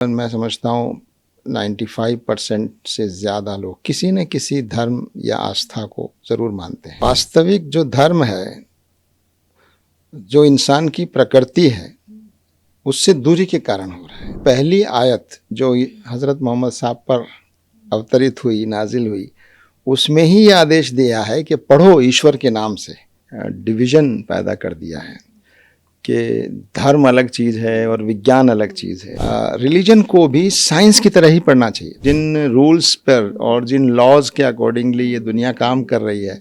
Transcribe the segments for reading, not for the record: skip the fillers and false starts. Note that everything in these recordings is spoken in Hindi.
मैं समझता हूँ 95% से ज़्यादा लोग किसी न किसी धर्म या आस्था को ज़रूर मानते हैं। वास्तविक जो धर्म है, जो इंसान की प्रकृति है, उससे दूरी के कारण हो रहा है। पहली आयत जो हज़रत मोहम्मद साहब पर अवतरित हुई, नाजिल हुई, उसमें ही ये आदेश दिया है कि पढ़ो ईश्वर के नाम से। डिवीज़न पैदा कर दिया है कि धर्म अलग चीज़ है और विज्ञान अलग चीज़ है। रिलीजन को भी साइंस की तरह ही पढ़ना चाहिए। जिन रूल्स पर और जिन लॉज के अकॉर्डिंगली ये दुनिया काम कर रही है,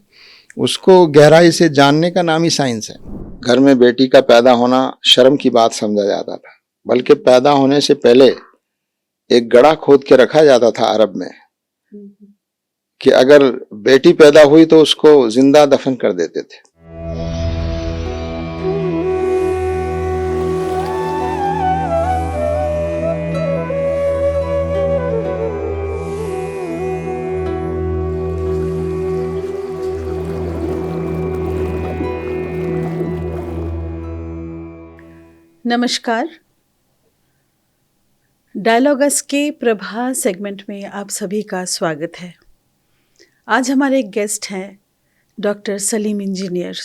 उसको गहराई से जानने का नाम ही साइंस है। घर में बेटी का पैदा होना शर्म की बात समझा जाता था, बल्कि पैदा होने से पहले एक गड्ढा खोद के रखा जाता था अरब में कि अगर बेटी पैदा हुई तो उसको जिंदा दफन कर देते थे। नमस्कार। डायलॉगस के प्रभा सेगमेंट में आप सभी का स्वागत है। आज हमारे गेस्ट हैं doctor Salim engineer.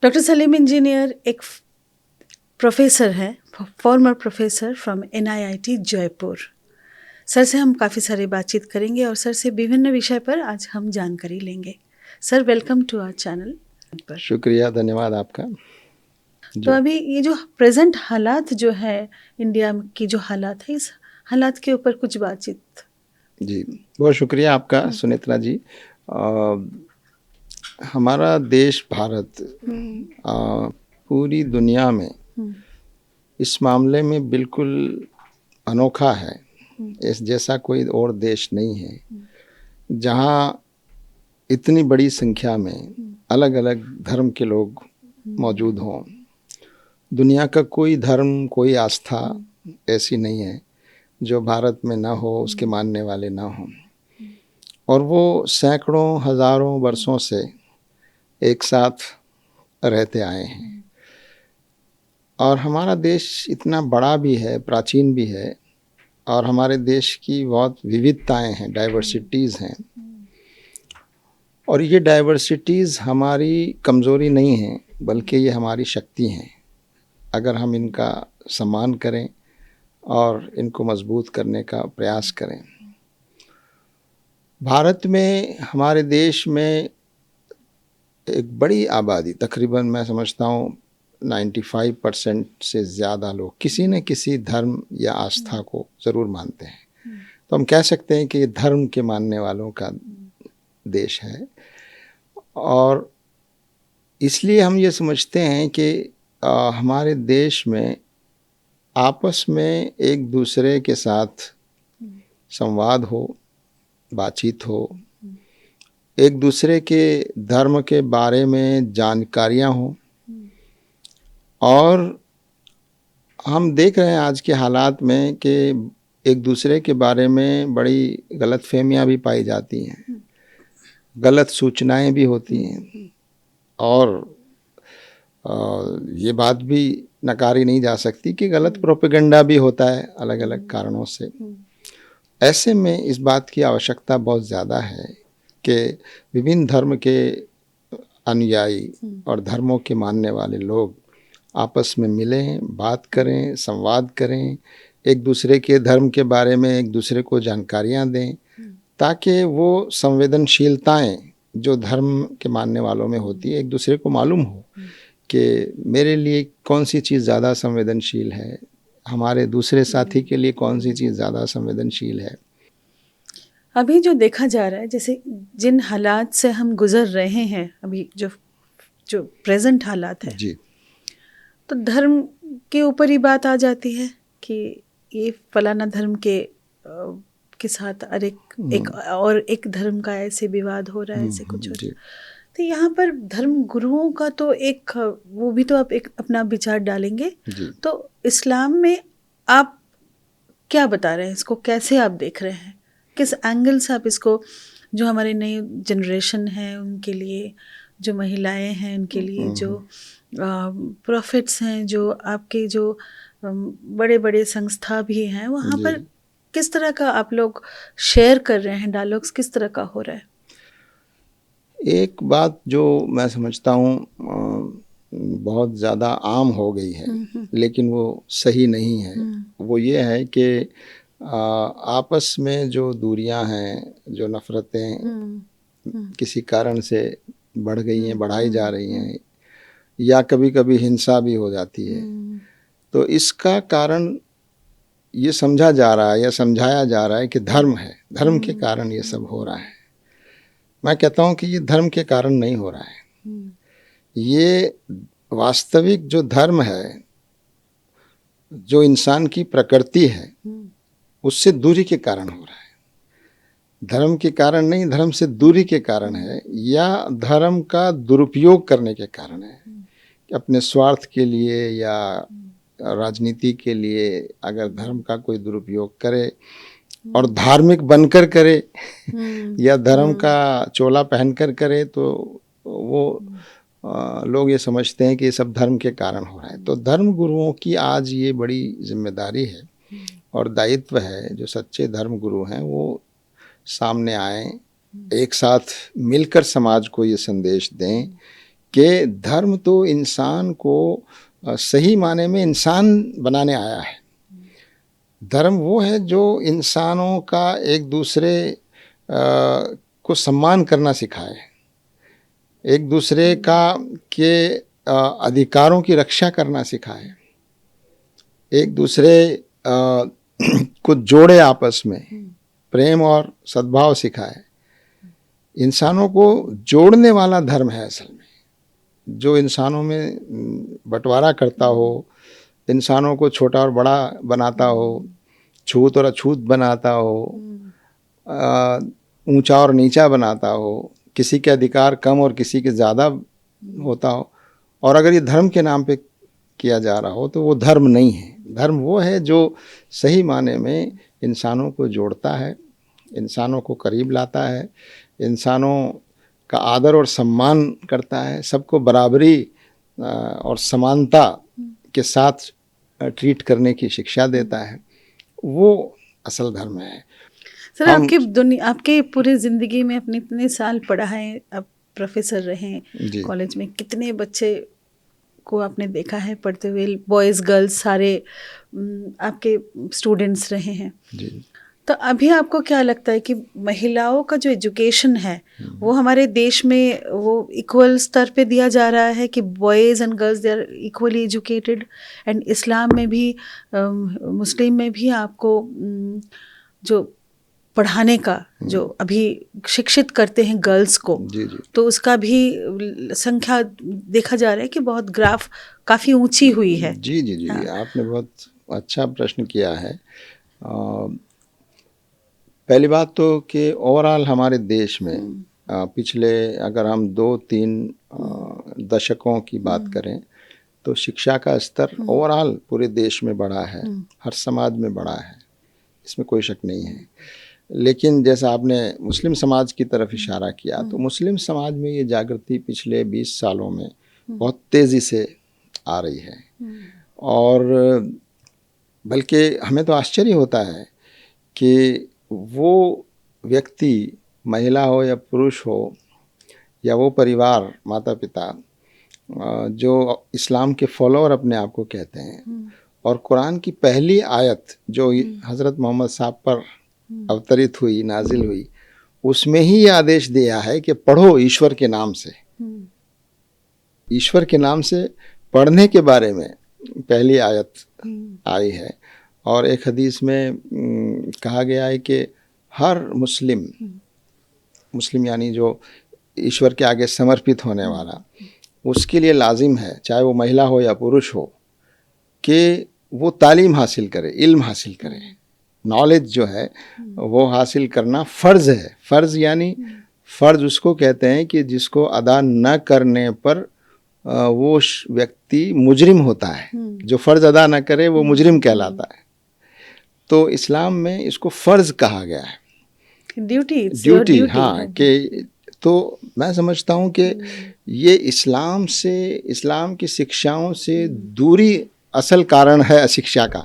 Doctor Salim engineer एक प्रोफेसर हैं, farmer professor from NIIT Jaipur. Sir से हम काफ़ी सारी बातचीत करेंगे और सर से विभिन्न विषय पर आज हम जानकारी लेंगे। Sir, welcome to our channel पर। शुक्रिया, धन्यवाद आपका। तो अभी ये जो प्रेजेंट हालात जो है, इंडिया की जो हालात है, इस हालात के ऊपर कुछ बातचीत। जी, बहुत शुक्रिया आपका सुनेत्रा जी। हमारा देश भारत पूरी दुनिया में इस मामले में बिल्कुल अनोखा है। इस जैसा कोई और देश नहीं है जहाँ इतनी बड़ी संख्या में अलग अलग धर्म के लोग मौजूद हों। दुनिया का कोई धर्म, कोई आस्था ऐसी नहीं है जो भारत में ना हो, उसके मानने वाले ना हों, और वो सैकड़ों हज़ारों वर्षों से एक साथ रहते आए हैं। और हमारा देश इतना बड़ा भी है, प्राचीन भी है, और हमारे देश की बहुत विविधताएं हैं, डाइवर्सिटीज़ हैं। और ये डाइवर्सिटीज़ हमारी कमज़ोरी नहीं है, बल्कि ये हमारी शक्ति हैं। अगर हम इनका सम्मान करें और इनको मजबूत करने का प्रयास करें। भारत में, हमारे देश में एक बड़ी आबादी, तकरीबन मैं समझता हूँ 95% से ज़्यादा लोग किसी न किसी धर्म या आस्था को ज़रूर मानते हैं। तो हम कह सकते हैं कि ये धर्म के मानने वालों का देश है। और इसलिए हम ये समझते हैं कि हमारे देश में आपस में एक दूसरे के साथ संवाद हो, बातचीत हो, एक दूसरे के धर्म के बारे में जानकारियाँ हों। और हम देख रहे हैं आज के हालात में कि एक दूसरे के बारे में बड़ी गलतफहमियां भी पाई जाती हैं, गलत सूचनाएं भी होती हैं, और ये बात भी नकारी नहीं जा सकती कि गलत प्रोपेगेंडा भी होता है अलग अलग कारणों से। ऐसे में इस बात की आवश्यकता बहुत ज़्यादा है कि विभिन्न धर्म के अनुयायी और धर्मों के मानने वाले लोग आपस में मिलें, बात करें, संवाद करें, एक दूसरे के धर्म के बारे में एक दूसरे को जानकारियाँ दें, ताकि वो संवेदनशीलताएं जो धर्म के मानने वालों में होती है, एक दूसरे को मालूम हो कि मेरे लिए कौन सी चीज़ ज़्यादा संवेदनशील है, हमारे दूसरे साथी के लिए कौन सी चीज़ ज़्यादा संवेदनशील है। अभी जो देखा जा रहा है, जैसे जिन हालात से हम गुजर रहे हैं, अभी जो प्रेजेंट हालात है जी, तो धर्म के ऊपर ही बात आ जाती है कि ये फलाना धर्म के साथ एक धर्म का ऐसे विवाद हो रहा है, ऐसे कुछ हो रहा है। तो यहाँ पर धर्म गुरुओं का तो वो भी तो आप एक अपना विचार डालेंगे। तो इस्लाम में आप क्या बता रहे हैं, इसको कैसे आप देख रहे हैं, किस एंगल से आप इसको, जो हमारे नई जनरेशन है उनके लिए, जो महिलाएं हैं उनके लिए, जो प्रॉफिट्स हैं, जो आपके जो बड़े बड़े संस्था भी हैं, वहाँ जी। पर किस तरह का आप लोग शेयर कर रहे हैं, डायलॉग्स किस तरह का हो रहा है? एक बात जो मैं समझता हूँ बहुत ज़्यादा आम हो गई है, लेकिन वो सही नहीं है। वो ये है कि आपस में जो दूरियां हैं, जो नफ़रतें किसी कारण से बढ़ गई हैं, बढ़ाई जा रही हैं, या कभी कभी हिंसा भी हो जाती है, तो इसका कारण ये समझा जा रहा है या समझाया जा रहा है कि धर्म है, धर्म के कारण ये सब हो रहा है। मैं कहता हूँ कि ये धर्म के कारण नहीं हो रहा है। ये वास्तविक जो धर्म है, जो इंसान की प्रकृति है, उससे दूरी के कारण हो रहा है। धर्म के कारण नहीं, धर्म से दूरी के कारण है, या धर्म का दुरुपयोग करने के कारण है। अपने स्वार्थ के लिए या राजनीति के लिए अगर धर्म का कोई दुरुपयोग करे और धार्मिक बनकर करे या धर्म का चोला पहनकर करे, तो वो लोग ये समझते हैं कि ये सब धर्म के कारण हो रहा है। तो धर्म गुरुओं की आज ये बड़ी जिम्मेदारी है और दायित्व है, जो सच्चे धर्म गुरु हैं वो सामने आए, एक साथ मिलकर समाज को ये संदेश दें कि धर्म तो इंसान को सही माने में इंसान बनाने आया है। धर्म वो है जो इंसानों का एक दूसरे को सम्मान करना सिखाए, एक दूसरे के अधिकारों की रक्षा करना सिखाए, एक दूसरे को जोड़े, आपस में प्रेम और सद्भाव सिखाए। इंसानों को जोड़ने वाला धर्म है असल में, जो इंसानों में बंटवारा करता हो, इंसानों को छोटा और बड़ा बनाता हो, छूत और अछूत बनाता हो, ऊंचा और नीचा बनाता हो, किसी के अधिकार कम और किसी के ज़्यादा होता हो, और अगर ये धर्म के नाम पे किया जा रहा हो तो वो धर्म नहीं है। धर्म वो है जो सही माने में इंसानों को जोड़ता है, इंसानों को करीब लाता है, इंसानों का आदर और सम्मान करता है, सबको बराबरी और समानता के साथ ट्रीट करने की शिक्षा देता है। वो असल धर्म है। सर, आपके पूरे ज़िंदगी में अपने इतने साल पढ़ाएं, आप प्रोफेसर रहे कॉलेज में, कितने बच्चे को आपने देखा है पढ़ते हुए, बॉयज़ गर्ल्स सारे आपके स्टूडेंट्स रहे हैं जी। तो अभी आपको क्या लगता है कि महिलाओं का जो एजुकेशन है वो हमारे देश में वो इक्वल स्तर पे दिया जा रहा है कि boys and girls they are equally educated? And Islam में भी मुस्लिम में भी आपको जो पढ़ाने का जो अभी शिक्षित करते हैं गर्ल्स को, जी जी, तो उसका भी संख्या देखा जा रहा है कि बहुत ग्राफ काफ़ी ऊंची हुई है। जी जी जी, आपने बहुत अच्छा प्रश्न किया है। पहली बात तो कि ओवरऑल हमारे देश में पिछले अगर हम 2-3 दशकों की बात करें तो शिक्षा का स्तर ओवरऑल पूरे देश में बढ़ा है, हर समाज में बढ़ा है, इसमें कोई शक नहीं है। लेकिन जैसा आपने मुस्लिम समाज की तरफ इशारा किया, तो मुस्लिम समाज में ये जागृति पिछले 20 सालों में बहुत तेज़ी से आ रही है, और बल्कि हमें तो आश्चर्य होता है कि वो व्यक्ति, महिला हो या पुरुष हो, या वो परिवार, माता पिता, जो इस्लाम के फॉलोअर अपने आप को कहते हैं, और कुरान की पहली आयत जो हज़रत मोहम्मद साहब पर अवतरित हुई, नाजिल हुई, उसमें ही ये आदेश दिया है कि पढ़ो ईश्वर के नाम से। ईश्वर के नाम से पढ़ने के बारे में पहली आयत आई है। और एक हदीस में कहा गया है कि हर मुस्लिम यानी जो ईश्वर के आगे समर्पित होने वाला, उसके लिए लाजिम है, चाहे वो महिला हो या पुरुष हो, कि वो तालीम हासिल करे, इल्म हासिल करे, नॉलेज जो है वो हासिल करना फ़र्ज़ है। फ़र्ज़ यानी फ़र्ज़ उसको कहते हैं कि जिसको अदा न करने पर वो व्यक्ति मुजरिम होता है। जो फ़र्ज़ अदा न करे वो मुजरिम कहलाता है। तो इस्लाम में इसको फ़र्ज़ कहा गया है, ड्यूटी। हाँ, कि तो मैं समझता हूँ कि ये इस्लाम की शिक्षाओं से दूरी असल कारण है अशिक्षा का।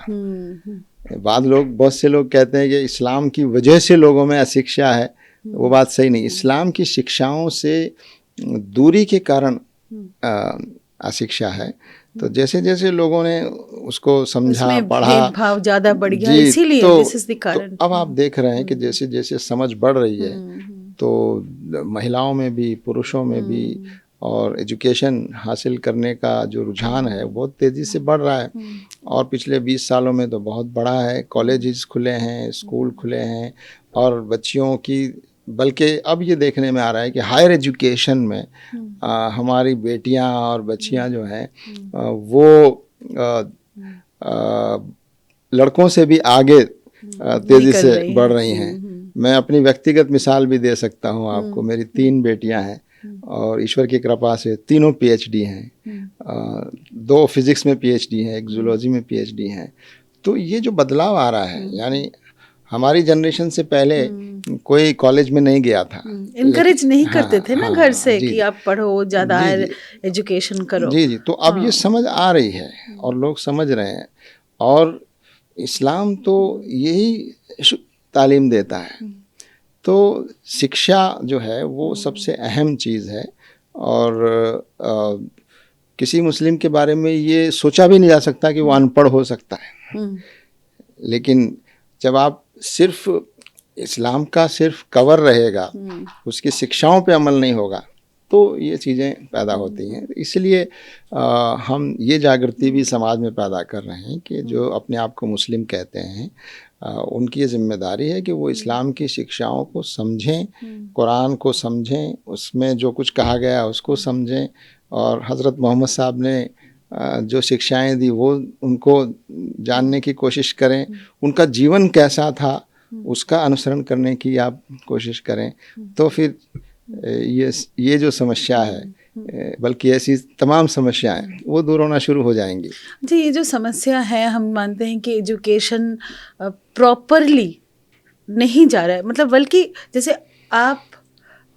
बहुत से लोग कहते हैं कि इस्लाम की वजह से लोगों में अशिक्षा है, वो बात सही नहीं। इस्लाम की शिक्षाओं से दूरी के कारण अशिक्षा है। तो जैसे जैसे लोगों ने उसको समझा, पढ़ा, भाव ज्यादा बढ़ गया, जी, इसीलिए दिस इज द कारण। तो अब आप देख रहे हैं कि जैसे जैसे समझ बढ़ रही है तो महिलाओं में भी, पुरुषों में भी, और एजुकेशन हासिल करने का जो रुझान है बहुत तेज़ी से बढ़ रहा है। और पिछले 20 सालों में तो बहुत बड़ा है। कॉलेजेस खुले हैं, स्कूल खुले हैं, और बच्चियों की, बल्कि अब ये देखने में आ रहा है कि हायर एजुकेशन में हमारी बेटियां और बच्चियां जो हैं वो लड़कों से भी आगे तेज़ी से बढ़ रही हैं। मैं अपनी व्यक्तिगत मिसाल भी दे सकता हूँ आपको। मेरी 3 बेटियां हैं और ईश्वर की कृपा से तीनों PhD हैं। 2 फिज़िक्स में PhD हैं, एक जूलॉजी में PhD हैं। तो ये जो बदलाव आ रहा है, यानी हमारी जनरेशन से पहले कोई कॉलेज में नहीं गया था, इनकरेज नहीं करते थे ना घर से कि आप पढ़ो, ज़्यादा हायर एजुकेशन करो। जी। तो अब ये समझ आ रही है और लोग समझ रहे हैं, और इस्लाम तो यही तालीम देता है। तो शिक्षा जो है वो सबसे अहम चीज़ है, और किसी मुस्लिम के बारे में ये सोचा भी नहीं जा सकता कि वो अनपढ़ हो सकता है। लेकिन जब आप सिर्फ इस्लाम का सिर्फ कवर रहेगा, उसकी शिक्षाओं पे अमल नहीं होगा, तो ये चीज़ें पैदा होती हैं। इसलिए हम ये जागृति भी समाज में पैदा कर रहे हैं कि जो अपने आप को मुस्लिम कहते हैं, उनकी ये जिम्मेदारी है कि वो इस्लाम की शिक्षाओं को समझें, कुरान को समझें, उसमें जो कुछ कहा गया उसको समझें, और हज़रत मोहम्मद साहब ने जो शिक्षाएं दी वो उनको जानने की कोशिश करें, उनका जीवन कैसा था उसका अनुसरण करने की आप कोशिश करें। तो फिर ये जो समस्या है, बल्कि ऐसी तमाम समस्याएं वो दूर होना शुरू हो जाएंगी। जी, ये जो समस्या है, हम मानते हैं कि एजुकेशन प्रॉपरली नहीं जा रहा है, मतलब बल्कि जैसे आप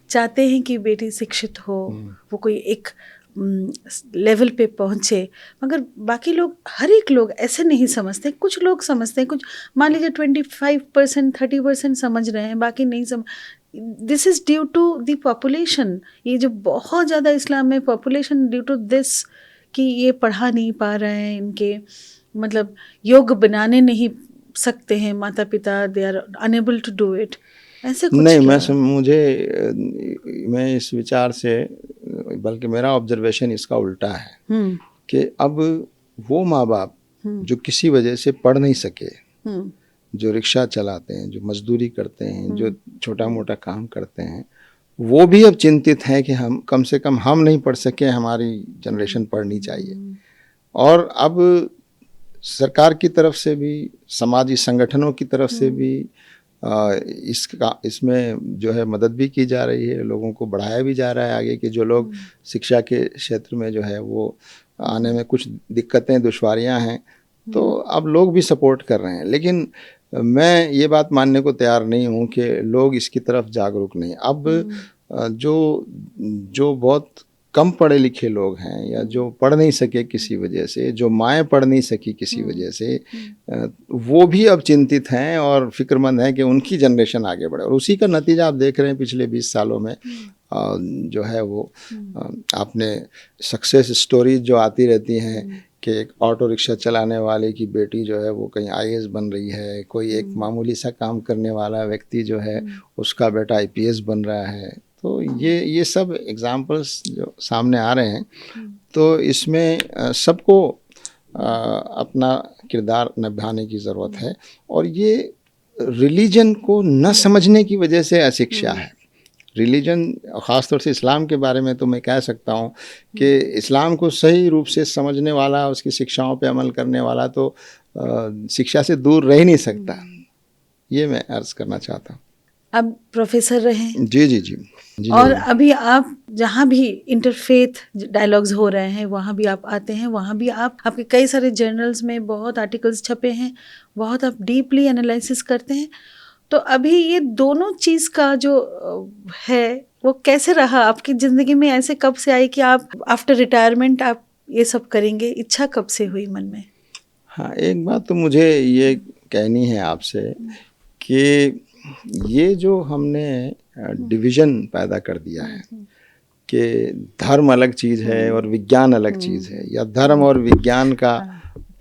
चाहते हैं कि बेटी शिक्षित हो, वो कोई एक लेवल पे पहुँचे, मगर बाकी लोग, हर एक लोग ऐसे नहीं समझते। कुछ लोग समझते हैं, कुछ मान लीजिए 25% 30% समझ रहे हैं, बाकी नहीं समझ। This is due to the population. ये जो बहुत ज़्यादा इस्लाम में पॉपुलेशन, ड्यू टू दिस कि ये पढ़ा नहीं पा रहे हैं, इनके मतलब योग्य बनाने नहीं सकते हैं माता पिता, they are unable to do it, ऐसे कुछ नहीं। मैं इस विचार से, बल्कि मेरा ऑब्जर्वेशन इसका उल्टा है कि अब वो माँ बाप जो किसी वजह से पढ़ नहीं सके, जो रिक्शा चलाते हैं, जो मजदूरी करते हैं, जो छोटा मोटा काम करते हैं, वो भी अब चिंतित हैं कि हम कम से कम हम नहीं पढ़ सके, हमारी जनरेशन पढ़नी चाहिए। और अब सरकार की तरफ से भी, समाजी संगठनों की तरफ से भी इसमें जो है मदद भी की जा रही है, लोगों को बढ़ाया भी जा रहा है आगे, कि जो लोग शिक्षा के क्षेत्र में जो है वो आने में कुछ दिक्कतें, दुश्वारियां हैं, तो अब लोग भी सपोर्ट कर रहे हैं। लेकिन मैं ये बात मानने को तैयार नहीं हूँ कि लोग इसकी तरफ जागरूक नहीं। अब जो बहुत कम पढ़े लिखे लोग हैं, या जो पढ़ नहीं सके किसी वजह से, जो माएँ पढ़ नहीं सकी किसी वजह से, वो भी अब चिंतित हैं और फिक्रमंद हैं कि उनकी जनरेशन आगे बढ़े। और उसी का नतीजा आप देख रहे हैं पिछले 20 सालों में जो है वो आपने सक्सेस स्टोरीज जो आती रहती हैं कि एक ऑटो रिक्शा चलाने वाले की बेटी जो है वो कहीं IAS बन रही है, कोई एक मामूली सा काम करने वाला व्यक्ति जो है उसका बेटा IPS बन रहा है। तो ये सब एग्जाम्पल्स जो सामने आ रहे हैं, तो इसमें सबको अपना किरदार निभाने की ज़रूरत है। और ये रिलीजन को न समझने की वजह से अशिक्षा है। रिलीजन, ख़ास तौर से इस्लाम के बारे में तो मैं कह सकता हूँ कि इस्लाम को सही रूप से समझने वाला, उसकी शिक्षाओं पे अमल करने वाला तो शिक्षा से दूर रह ही नहीं सकता। ये मैं अर्ज़ करना चाहता हूँ। अब प्रोफेसर रहे। जी। और अभी आप जहाँ भी इंटरफेथ डायलॉग्स हो रहे हैं वहाँ भी आप आते हैं, वहाँ भी आपके कई सारे जर्नल्स में बहुत आर्टिकल्स छपे हैं, बहुत आप डीपली एनालिसिस करते हैं। तो अभी ये दोनों चीज़ का जो है वो कैसे रहा आपकी ज़िंदगी में? ऐसे कब से आई कि आप आफ्टर रिटायरमेंट आप ये सब करेंगे? इच्छा कब से हुई मन में? हाँ, एक बात तो मुझे ये कहनी है आपसे कि ये जो हमने डिवीज़न पैदा कर दिया है कि धर्म अलग चीज़ है और विज्ञान अलग चीज़ है, या धर्म और विज्ञान का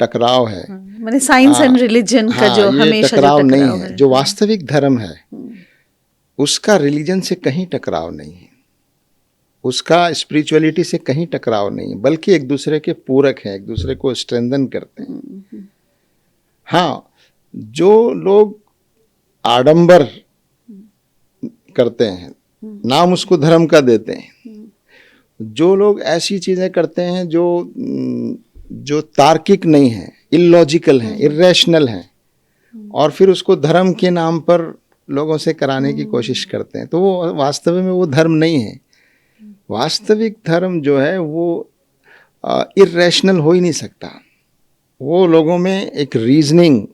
टकराव है। मैंने साइंस एंड रिलीजन का हाँ, जो ये हमेशा टकराव जो नहीं टकराव है। जो वास्तविक धर्म है उसका रिलीजन से कहीं टकराव नहीं है, उसका स्पिरिचुअलिटी से कहीं टकराव नहीं है, बल्कि एक दूसरे के पूरक हैं, एक दूसरे को स्ट्रेंथन करते हैं। हाँ, जो लोग आडंबर करते हैं, नाम उसको धर्म का देते हैं, जो लोग ऐसी चीज़ें करते हैं जो तार्किक नहीं है, इलॉजिकल हैं, इरेशनल हैं, और फिर उसको धर्म के नाम पर लोगों से कराने की कोशिश करते हैं, तो वो वास्तव में वो धर्म नहीं है। वास्तविक धर्म जो है वो इरेशनल हो ही नहीं सकता। वो लोगों में एक रीजनिंग,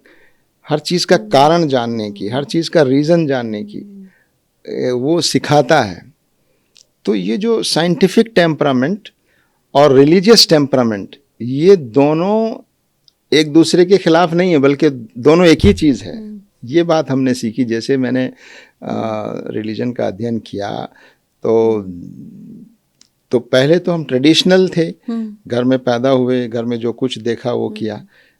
हर चीज़ का कारण जानने की, हर चीज़ का रीज़न जानने की वो सिखाता है। तो ये जो साइंटिफिक टेम्परामेंट और रिलीजियस टेम्परामेंट, ये दोनों एक दूसरे के खिलाफ नहीं है, बल्कि दोनों एक ही चीज़ है। ये बात हमने सीखी। जैसे मैंने रिलीजन का अध्ययन किया तो पहले तो हम ट्रेडिशनल थे, घर में पैदा हुए, घर में जो कुछ देखा वो किया।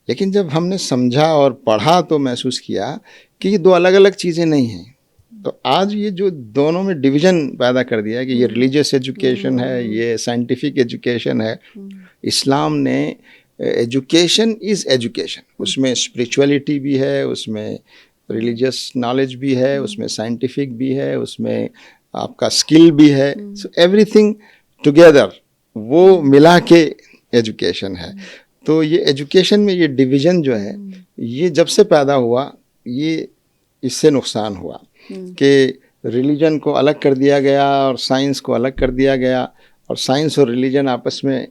लेकिन जब हमने समझा और पढ़ा तो महसूस किया कि ये दो अलग अलग चीज़ें नहीं हैं। तो आज ये जो दोनों में डिवीज़न पैदा कर दिया है कि ये रिलीजियस एजुकेशन है, ये साइंटिफिक एजुकेशन है। इस्लाम ने एजुकेशन इज़ एजुकेशन, उसमें स्पिरिचुअलिटी भी है, उसमें रिलीजियस नॉलेज भी है, उसमें साइंटिफिक भी है, उसमें आपका स्किल भी है। सो एवरीथिंग टुगेदर, वो मिला के एजुकेशन है। तो ये एजुकेशन में ये डिवीज़न जो है, ये जब से पैदा हुआ, ये इससे नुकसान हुआ कि रिलीजन को अलग कर दिया गया और साइंस को अलग कर दिया गया, और साइंस और रिलीजन आपस में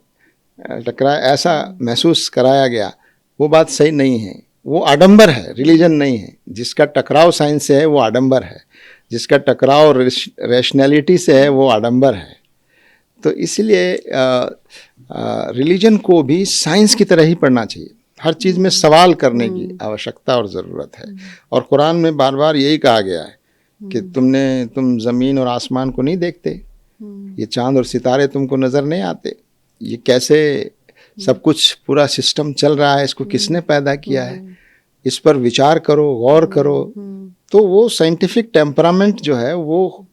टकराया, ऐसा महसूस कराया गया। वो बात सही नहीं है। वो आडंबर है, रिलीजन नहीं है। जिसका टकराव साइंस से है वो आडंबर है, जिसका टकराव रैशनैलिटी से है वो आडंबर है। तो इसलिए रिलीजन को भी साइंस की तरह ही पढ़ना चाहिए। हर चीज़ में सवाल करने की आवश्यकता और ज़रूरत है। और कुरान में बार बार यही कहा गया है कि तुम ज़मीन और आसमान को नहीं देखते, ये चांद और सितारे तुमको नज़र नहीं आते, ये कैसे सब कुछ पूरा सिस्टम चल रहा है, इसको किसने पैदा किया है, इस पर विचार करो, गौर करो। तो वो साइंटिफिक टेम्परामेंट जो है वो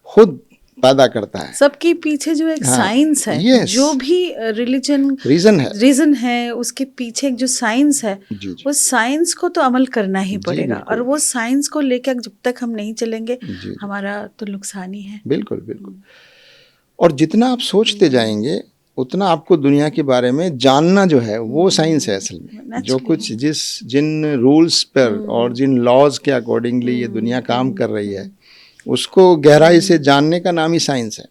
खुद पैदा करता है। सबके पीछे जो एक साइंस है, yes, जो भी रिलीजन रीजन है उसके पीछे एक जो साइंस है, वो साइंस को तो अमल करना ही पड़ेगा। और वो साइंस को लेकर जब तक हम नहीं चलेंगे, हमारा तो नुकसान ही है। बिल्कुल बिल्कुल। और जितना आप सोचते जाएंगे उतना आपको दुनिया के बारे में जानना जो है वो साइंस है असल में। जो कुछ जिन रूल्स पर और जिन लॉज के अकॉर्डिंगली ये दुनिया काम कर रही है, उसको गहराई से जानने का नाम ही साइंस है।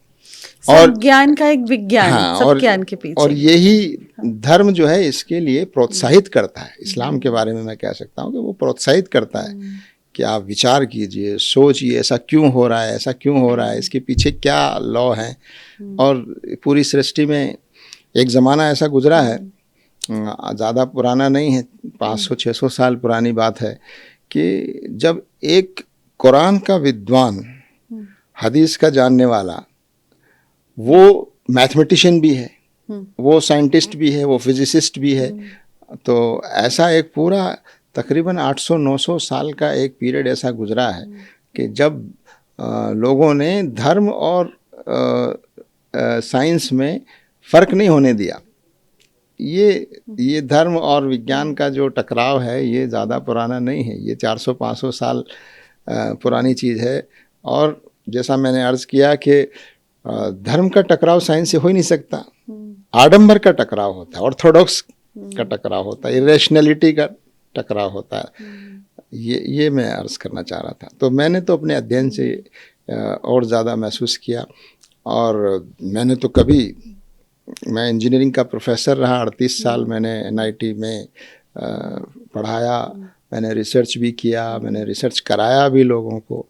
और ज्ञान का एक विज्ञान, सब ज्ञान के पीछे। और यही धर्म जो है इसके लिए प्रोत्साहित करता है। इस्लाम के बारे में मैं कह सकता हूँ कि वो प्रोत्साहित करता है कि आप विचार कीजिए, सोचिए, ऐसा क्यों हो रहा है, ऐसा क्यों हो रहा है, इसके पीछे क्या लॉ है। और पूरी सृष्टि में एक ज़माना ऐसा गुजरा है, ज़्यादा पुराना नहीं है, 500-600 साल पुरानी बात है, कि जब एक कुरान का विद्वान, हदीस का जानने वाला, वो मैथमेटिशियन भी है, वो साइंटिस्ट भी है, वो फिजिसिस्ट भी है। तो ऐसा एक पूरा तकरीबन 800-900 साल का एक पीरियड ऐसा गुजरा है कि जब लोगों ने धर्म और साइंस में फ़र्क नहीं होने दिया। ये धर्म और विज्ञान का जो टकराव है ये ज़्यादा पुराना नहीं है, ये 400-500 साल पुरानी चीज़ है। और जैसा मैंने अर्ज़ किया कि धर्म का टकराव साइंस से हो ही नहीं सकता, आडंबर का टकराव होता है, ऑर्थोडॉक्स का टकराव होता है, इरेशनैलिटी का टकराव होता है। ये मैं अर्ज़ करना चाह रहा था। तो मैंने तो अपने अध्ययन से और ज़्यादा महसूस किया। और मैंने तो मैं इंजीनियरिंग का प्रोफेसर रहा, 38 साल मैंने NIT में पढ़ाया, मैंने रिसर्च भी किया, मैंने रिसर्च कराया भी लोगों को।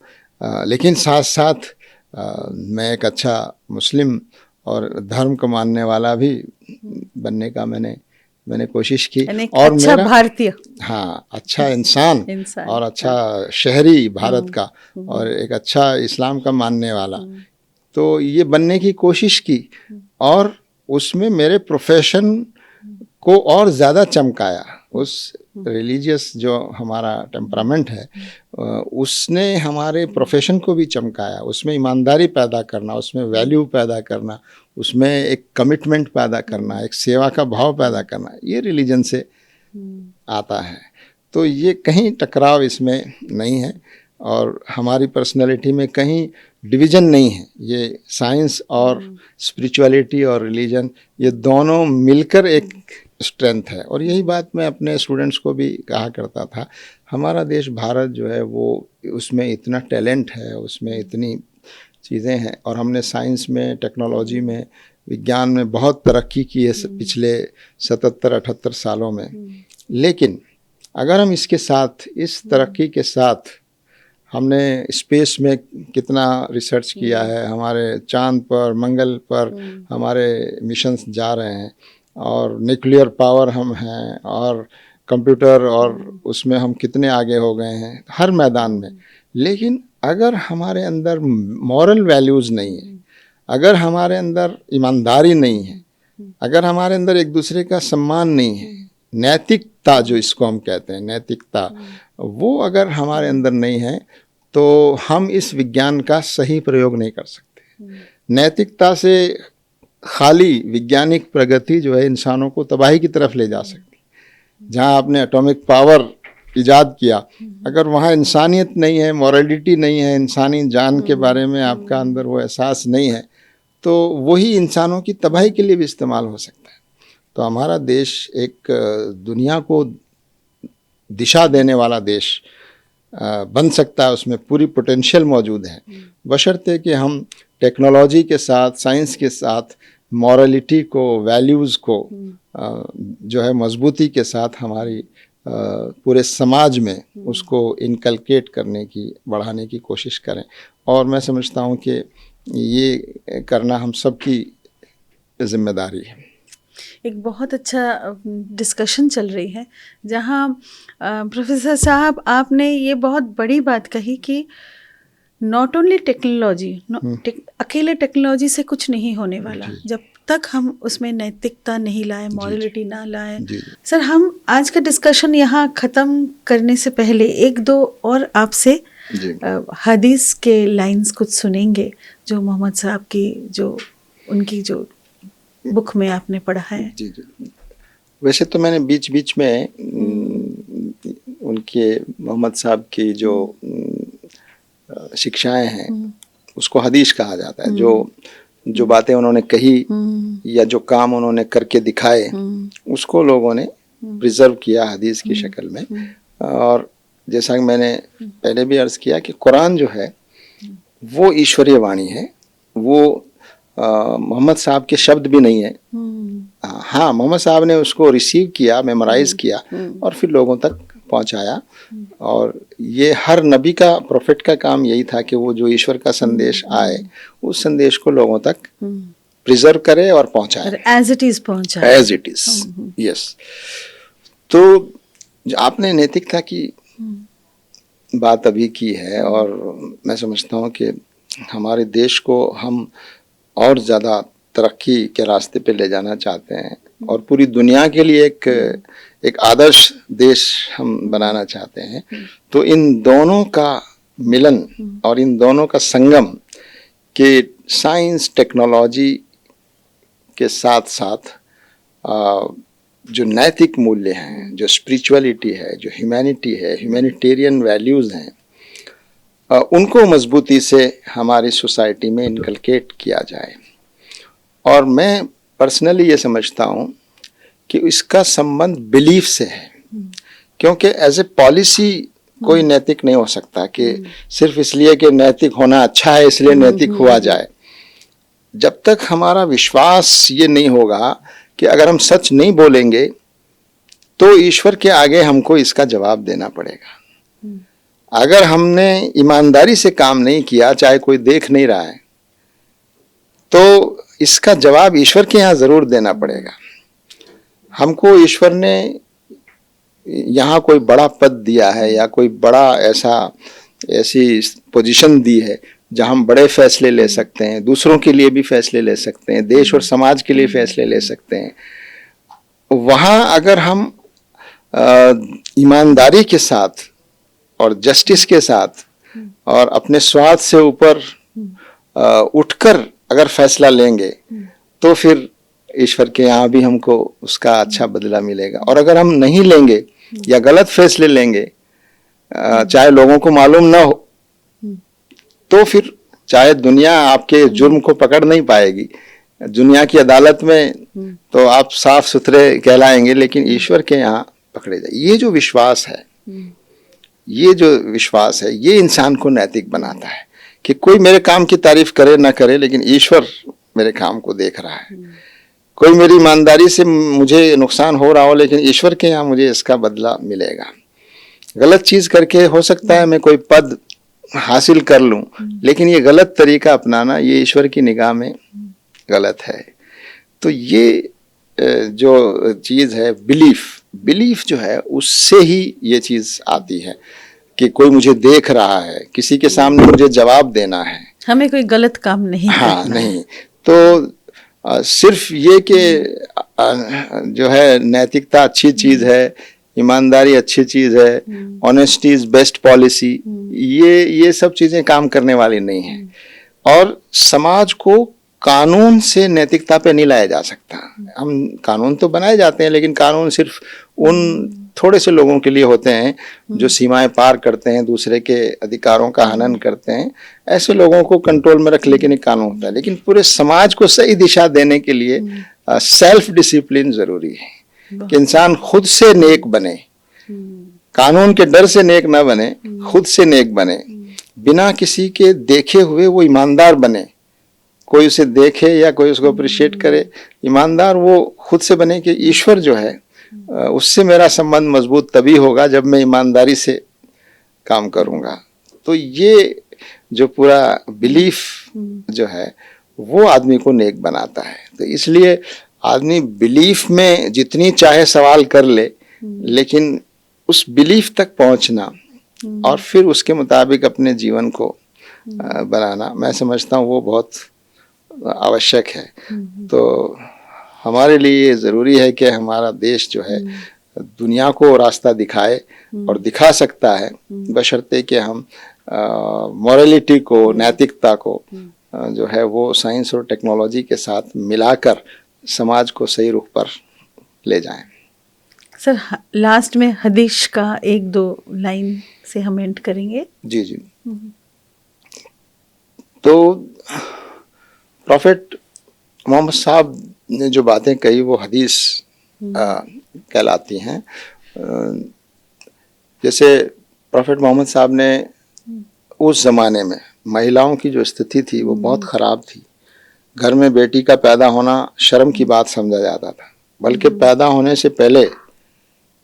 लेकिन साथ साथ मैं एक अच्छा मुस्लिम और धर्म को मानने वाला भी बनने का मैंने मैंने कोशिश की। यानी एक और अच्छा मेरा भारतीय, हाँ, अच्छा इंसान इंसान, और अच्छा शहरी भारत का और एक अच्छा इस्लाम का मानने वाला, तो ये बनने की कोशिश की और उसमें मेरे प्रोफेशन को और ज़्यादा चमकाया। उस रिलीजियस जो हमारा टेम्परामेंट है उसने हमारे प्रोफेशन को भी चमकाया। उसमें ईमानदारी पैदा करना, उसमें वैल्यू पैदा करना, उसमें एक कमिटमेंट पैदा करना, एक सेवा का भाव पैदा करना, ये रिलीजन से आता है। तो ये कहीं टकराव इसमें नहीं है और हमारी पर्सनैलिटी में कहीं डिवीज़न नहीं है। ये साइंस और स्पिरिचुअलिटी और रिलीजन ये दोनों मिलकर एक स्ट्रेंथ है। और यही बात मैं अपने स्टूडेंट्स को भी कहा करता था। हमारा देश भारत जो है वो उसमें इतना टैलेंट है, उसमें इतनी चीज़ें हैं और हमने साइंस में, टेक्नोलॉजी में, विज्ञान में बहुत तरक्की की है पिछले 77-78 सालों में। लेकिन अगर हम इसके साथ, इस तरक्की के साथ हमने स्पेस में कितना रिसर्च किया है, हमारे चांद पर, मंगल पर हमारे मिशंस जा रहे हैं और न्यूक्लियर पावर हम हैं और कंप्यूटर और उसमें हम कितने आगे हो गए हैं हर मैदान में। लेकिन अगर हमारे अंदर मॉरल वैल्यूज़ नहीं है, अगर हमारे अंदर ईमानदारी नहीं है, अगर हमारे अंदर एक दूसरे का सम्मान नहीं है, नैतिकता जो इसको हम कहते हैं, नैतिकता, वो अगर हमारे अंदर नहीं है तो हम इस विज्ञान का सही प्रयोग नहीं कर सकते। नैतिकता से खाली वैज्ञानिक प्रगति जो है इंसानों को तबाही की तरफ ले जा सकती है। जहाँ आपने एटॉमिक पावर इजाद किया, अगर वहाँ इंसानियत नहीं है, मॉरलिटी नहीं है, इंसानी जान के बारे में आपका अंदर वो एहसास नहीं है, तो वही इंसानों की तबाही के लिए भी इस्तेमाल हो सकता है। तो हमारा देश एक दुनिया को दिशा देने वाला देश बन सकता है, उसमें पूरी पोटेंशियल मौजूद है, बशर्ते कि हम टेक्नोलॉजी के साथ, साइंस के साथ मॉरलिटी को, वैल्यूज़ को जो है मजबूती के साथ हमारी पूरे समाज में उसको इनकलकेट करने की, बढ़ाने की कोशिश करें। और मैं समझता हूँ कि ये करना हम सबकी जिम्मेदारी है। एक बहुत अच्छा डिस्कशन चल रही है जहाँ प्रोफेसर साहब आपने ये बहुत बड़ी बात कही कि नॉट ओनली टेक्नोलॉजी, अकेले टेक्नोलॉजी से कुछ नहीं होने वाला जब तक हम उसमें नैतिकता नहीं लाए, मॉरलिटी ना लाए। सर, हम आज का डिस्कशन यहाँ ख़त्म करने से पहले एक दो और आपसे हदीस के लाइंस कुछ सुनेंगे जो मोहम्मद साहब की, जो उनकी जो बुक में आपने पढ़ा है। जी। वैसे तो मैंने बीच बीच में उनके, मोहम्मद साहब की जो शिक्षाएं हैं उसको हदीस कहा जाता है। जो बातें उन्होंने कही या जो काम उन्होंने करके दिखाए उसको लोगों ने प्रिजर्व किया हदीस की शक्ल में। और जैसा कि मैंने पहले भी अर्ज़ किया कि कुरान जो है वो ईश्वरीय वाणी है, वो मोहम्मद साहब के शब्द भी नहीं है। हाँ, मोहम्मद साहब ने उसको रिसीव किया, मेमोराइज किया और फिर लोगों तक पहुंचाया। और ये हर नबी का, प्रोफेट का काम यही था कि वो जो ईश्वर का संदेश आए उस संदेश को लोगों तक प्रिजर्व करे और पहुंचाए, एज इट इज पहुंचाए, एज इट इज। यस। तो आपने नैतिकता की बात अभी की है और मैं समझता हूँ कि हमारे देश को हम और ज़्यादा तरक्की के रास्ते पे ले जाना चाहते हैं और पूरी दुनिया के लिए एक आदर्श देश हम बनाना चाहते हैं। तो इन दोनों का मिलन और इन दोनों का संगम कि साइंस, टेक्नोलॉजी के साथ साथ जो नैतिक मूल्य हैं, जो स्पिरिचुअलिटी है, जो ह्यूमैनिटी है, ह्यूमैनिटेरियन वैल्यूज़ हैं, उनको मजबूती से हमारी सोसाइटी में इनकलकेट किया जाए। और मैं पर्सनली ये समझता हूँ कि इसका संबंध बिलीफ से है, क्योंकि एज ए पॉलिसी कोई नैतिक नहीं हो सकता कि सिर्फ इसलिए कि नैतिक होना अच्छा है इसलिए नैतिक हुआ जाए। जब तक हमारा विश्वास ये नहीं होगा कि अगर हम सच नहीं बोलेंगे तो ईश्वर के आगे हमको इसका जवाब देना पड़ेगा। अगर हमने ईमानदारी से काम नहीं किया, चाहे कोई देख नहीं रहा है, तो इसका जवाब ईश्वर के यहाँ ज़रूर देना पड़ेगा। हमको ईश्वर ने यहाँ कोई बड़ा पद दिया है या कोई बड़ा ऐसी पोजीशन दी है जहाँ हम बड़े फैसले ले सकते हैं, दूसरों के लिए भी फैसले ले सकते हैं, देश और समाज के लिए फैसले ले सकते हैं। वहाँ अगर हम ईमानदारी के साथ और जस्टिस के साथ और अपने स्वार्थ से ऊपर उठकर अगर फैसला लेंगे तो फिर ईश्वर के यहाँ भी हमको उसका अच्छा बदला मिलेगा। और अगर हम नहीं लेंगे या गलत फैसले लेंगे, चाहे लोगों को मालूम ना हो, तो फिर चाहे दुनिया आपके जुर्म को पकड़ नहीं पाएगी, दुनिया की अदालत में तो आप साफ सुथरे कहलाएंगे, लेकिन ईश्वर के यहाँ पकड़े जाए। ये जो विश्वास है, ये इंसान को नैतिक बनाता है कि कोई मेरे काम की तारीफ करे ना करे, लेकिन ईश्वर मेरे काम को देख रहा है। कोई मेरी ईमानदारी से मुझे नुकसान हो रहा हो, लेकिन ईश्वर के यहाँ मुझे इसका बदला मिलेगा। गलत चीज करके हो सकता है मैं कोई पद हासिल कर लूं, लेकिन ये गलत तरीका अपनाना ये ईश्वर की निगाह में गलत है। तो ये जो चीज है बिलीफ जो है, उससे ही ये चीज आती है कि कोई मुझे देख रहा है, किसी के सामने मुझे जवाब देना है, हमें कोई गलत काम नहीं करना नहीं। तो सिर्फ ये कि जो है नैतिकता अच्छी चीज है, ईमानदारी अच्छी चीज है, ऑनेस्टी इज बेस्ट पॉलिसी, ये सब चीजें काम करने वाली नहीं है। और समाज को कानून से नैतिकता पे नहीं लाया जा सकता। हम कानून तो बनाए जाते हैं, लेकिन कानून सिर्फ उन थोड़े से लोगों के लिए होते हैं जो सीमाएं पार करते हैं, दूसरे के अधिकारों का हनन करते हैं। ऐसे लोगों को कंट्रोल में रख लेके नहीं कानून होता है। लेकिन पूरे समाज को सही दिशा देने के लिए सेल्फ डिसिप्लिन जरूरी है कि इंसान खुद से नेक बने, कानून के डर से नेक ना बने, खुद से नेक बने, बिना किसी के देखे हुए वो ईमानदार बने। कोई उसे देखे या कोई उसको अप्रिशिएट करे, ईमानदार वो खुद से बने कि ईश्वर जो है उससे मेरा संबंध मजबूत तभी होगा जब मैं ईमानदारी से काम करूंगा। तो ये जो पूरा बिलीफ जो है वो आदमी को नेक बनाता है। तो इसलिए आदमी बिलीफ में जितनी चाहे सवाल कर ले, लेकिन उस बिलीफ तक पहुंचना और फिर उसके मुताबिक अपने जीवन को बनाना, मैं समझता हूँ वो बहुत आवश्यक है। तो हमारे लिए ये ज़रूरी है कि हमारा देश जो है दुनिया को रास्ता दिखाए और दिखा सकता है, बशर्ते कि हम मॉरलिटी को, नैतिकता को जो है वो साइंस और टेक्नोलॉजी के साथ मिलाकर समाज को सही रुख पर ले जाएं। सर, लास्ट में हदीस का 1-2 लाइन से हम एंड करेंगे। जी जी। तो प्रॉफेट मोहम्मद साहब ने जो बातें कही वो हदीस कहलाती हैं। जैसे प्रॉफेट मोहम्मद साहब ने उस ज़माने में महिलाओं की जो स्थिति थी वो बहुत ख़राब थी। घर में बेटी का पैदा होना शर्म की बात समझा जाता था, बल्कि पैदा होने से पहले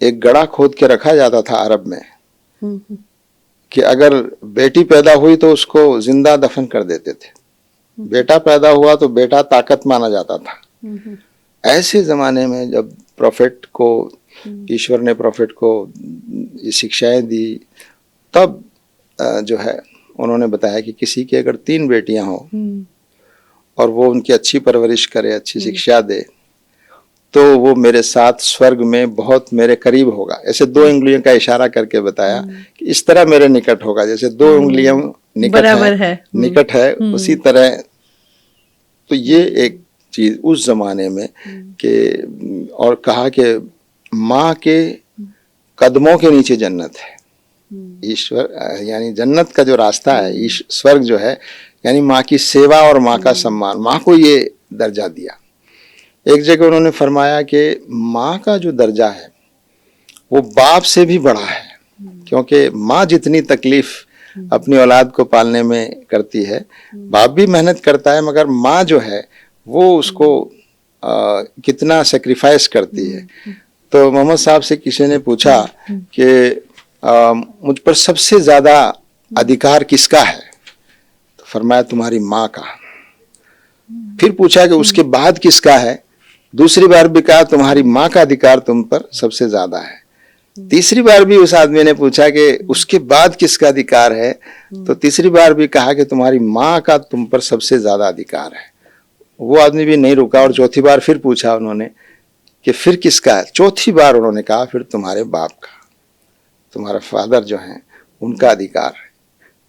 एक गड्ढा खोद के रखा जाता था अरब में कि अगर बेटी पैदा हुई तो उसको जिंदा दफन कर देते थे, बेटा पैदा हुआ तो बेटा ताकत माना जाता था। ऐसे ज़माने में जब प्रॉफेट को, ईश्वर ने प्रॉफेट को ये शिक्षाएं दी, तब जो है उन्होंने बताया कि किसी की अगर 3 बेटियां हो और वो उनकी अच्छी परवरिश करे, अच्छी शिक्षा दे, तो वो मेरे साथ स्वर्ग में बहुत मेरे करीब होगा। ऐसे 2 उंगलियों का इशारा करके बताया कि इस तरह मेरे निकट होगा, जैसे 2 उंगलियां निकट है उसी तरह। तो ये एक चीज उस जमाने में कि, और कहा कि माँ के कदमों के नीचे जन्नत है। ईश्वर यानी जन्नत का जो रास्ता है, स्वर्ग जो है, यानी माँ की सेवा और माँ का सम्मान, माँ को ये दर्जा दिया। एक जगह उन्होंने फरमाया कि माँ का जो दर्जा है वो बाप से भी बड़ा है, क्योंकि माँ जितनी तकलीफ अपनी औलाद को पालने में करती है, बाप भी मेहनत करता है, मगर माँ जो है वो उसको कितना सेक्रीफाइस करती है। तो मोहम्मद साहब से किसी ने पूछा कि मुझ पर सबसे ज्यादा अधिकार किसका है, तो फरमाया तुम्हारी माँ का। फिर पूछा कि उसके बाद किसका है, दूसरी बार भी कहा तुम्हारी माँ का अधिकार तुम पर सबसे ज्यादा है। तीसरी बार भी उस आदमी ने पूछा कि उसके बाद किसका अधिकार है, तो तीसरी बार भी कहा कि तुम्हारी माँ का तुम पर सबसे ज्यादा अधिकार है। वो आदमी भी नहीं रुका और चौथी बार फिर पूछा उन्होंने कि फिर किसका है। चौथी बार उन्होंने कहा फिर तुम्हारे बाप का, तुम्हारा फादर जो है उनका अधिकार है।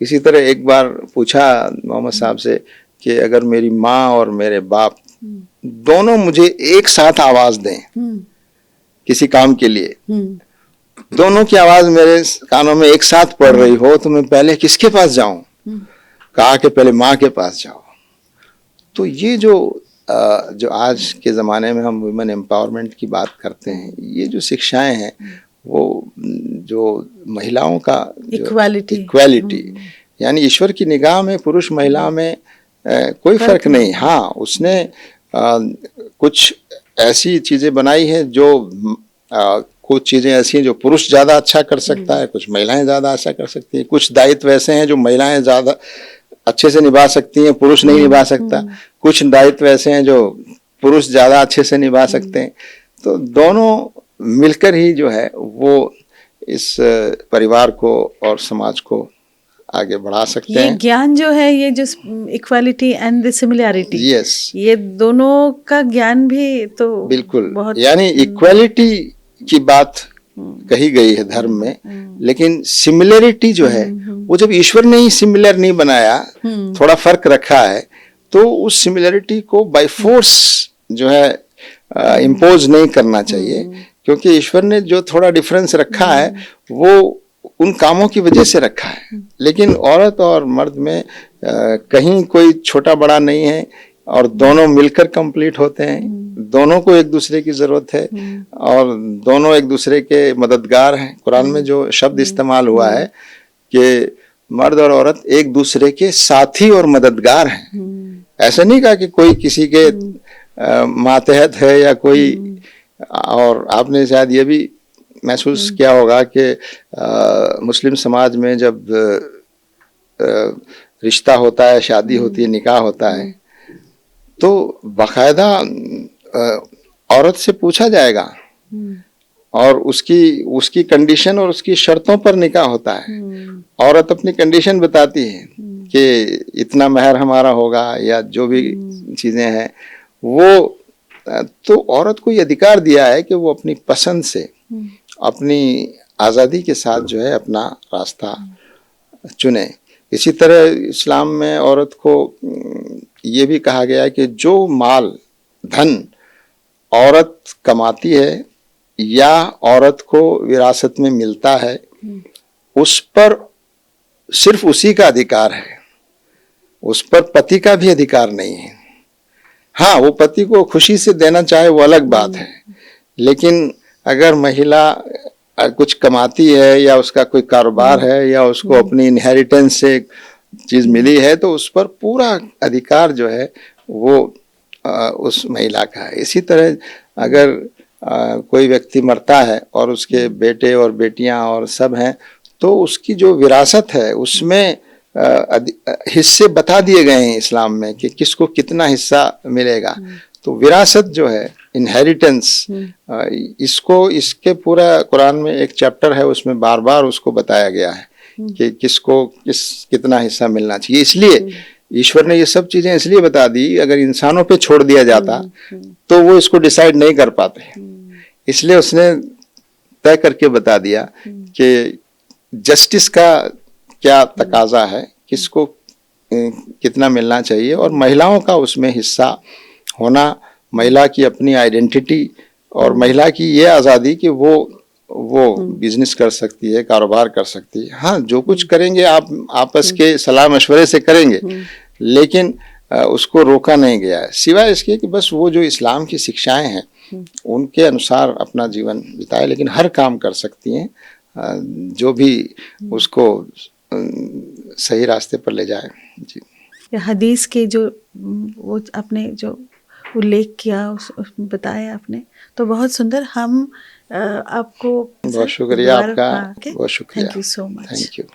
इसी तरह एक बार पूछा मोहम्मद साहब से कि अगर मेरी माँ और मेरे बाप दोनों मुझे एक साथ आवाज दें किसी काम के लिए, दोनों की आवाज मेरे कानों में एक साथ पड़ रही हो, तो मैं पहले किसके पास जाऊं? कहा कि पहले माँ के पास जाओ। तो ये जो आज के ज़माने में हम वुमेन एम्पावरमेंट की बात करते हैं, ये जो शिक्षाएं हैं वो जो महिलाओं का इक्वालिटी यानी ईश्वर की निगाह में पुरुष महिला में कोई फर्क नहीं। हाँ, उसने कुछ ऐसी चीज़ें बनाई हैं जो कुछ चीज़ें ऐसी हैं जो पुरुष ज़्यादा अच्छा कर सकता है, कुछ महिलाएं ज़्यादा अच्छा कर सकती हैं, कुछ दायित्व ऐसे हैं जो महिलाएं ज़्यादा अच्छे से निभा सकती हैं, पुरुष नहीं निभा सकता, कुछ दायित्व ऐसे हैं जो पुरुष ज़्यादा अच्छे से निभा सकते हैं। तो दोनों मिलकर ही जो है वो इस परिवार को और समाज को आगे बढ़ा सकते हैं। ये ज्ञान जो है, ये जो equality and the similarity, yes, ये दोनों का ज्ञान भी तो बिल्कुल बहुत, यानी इक्वालिटी की बात कही गई है धर्म में, लेकिन सिमिलरिटी जो है वो जब ईश्वर ने ही सिमिलर नहीं बनाया, थोड़ा फर्क रखा है, तो उस सिमिलरिटी को बाय फोर्स जो है इम्पोज नहीं करना चाहिए, क्योंकि ईश्वर ने जो थोड़ा डिफरेंस रखा है वो उन कामों की वजह से रखा है। लेकिन औरत और मर्द में कहीं कोई छोटा बड़ा नहीं है और दोनों मिलकर कंप्लीट होते हैं, दोनों को एक दूसरे की जरूरत है और दोनों एक दूसरे के मददगार हैं। कुरान में जो शब्द इस्तेमाल हुआ है कि मर्द और औरत एक दूसरे के साथी और मददगार हैं, ऐसा नहीं कहा कि कोई किसी के मातहत है या कोई। और आपने शायद ये भी महसूस किया होगा कि मुस्लिम समाज में जब रिश्ता होता है, शादी होती है, निकाह होता है, तो बाकायदा औरत से पूछा जाएगा और उसकी कंडीशन और उसकी शर्तों पर निकाह होता है। औरत अपनी कंडीशन बताती है कि इतना महर हमारा होगा या जो भी चीज़ें हैं वो, तो औरत को ये अधिकार दिया है कि वो अपनी पसंद से, अपनी आज़ादी के साथ जो है अपना रास्ता चुने। इसी तरह इस्लाम में औरत को ये भी कहा गया है कि जो माल धन औरत कमाती है या औरत को विरासत में मिलता है, उस पर सिर्फ उसी का अधिकार है, उस पर पति का भी अधिकार नहीं है। हाँ, वो पति को खुशी से देना चाहे वो अलग बात है, लेकिन अगर महिला कुछ कमाती है या उसका कोई कारोबार है या उसको अपनी इनहेरिटेंस से चीज़ मिली है, तो उस पर पूरा अधिकार जो है वो उस महिला का है। इसी तरह अगर कोई व्यक्ति मरता है और उसके बेटे और बेटियां और सब हैं, तो उसकी जो विरासत है उसमें हिस्से बता दिए गए हैं इस्लाम में कि किसको कितना हिस्सा मिलेगा। तो विरासत जो है, इनहेरिटेंस, इसके पूरा कुरान में एक चैप्टर है, उसमें बार बार उसको बताया गया है कि किसको कितना हिस्सा मिलना चाहिए। इसलिए ईश्वर ने ये सब चीजें इसलिए बता दी, अगर इंसानों पे छोड़ दिया जाता तो वो इसको डिसाइड नहीं कर पाते, इसलिए उसने तय करके बता दिया कि जस्टिस का क्या तकाजा है, किसको कितना मिलना चाहिए, और महिलाओं का उसमें हिस्सा होना, महिला की अपनी आइडेंटिटी और महिला की ये आज़ादी कि वो बिजनेस कर सकती है, कारोबार कर सकती है। हाँ, जो कुछ करेंगे आप आपस के सलाह मशवरे से करेंगे, लेकिन उसको रोका नहीं गया है, सिवाय इसके कि बस वो जो इस्लाम की शिक्षाएं हैं उनके अनुसार अपना जीवन बिताए, लेकिन हर काम कर सकती हैं जो भी उसको सही रास्ते पर ले जाए। जी, हदीस के जो वो आपने जो उल्लेख किया, बताया आपने, तो बहुत सुंदर। हम आपको बहुत शुक्रिया आपका, बहुत शुक्रिया, thank you so much. Thank you.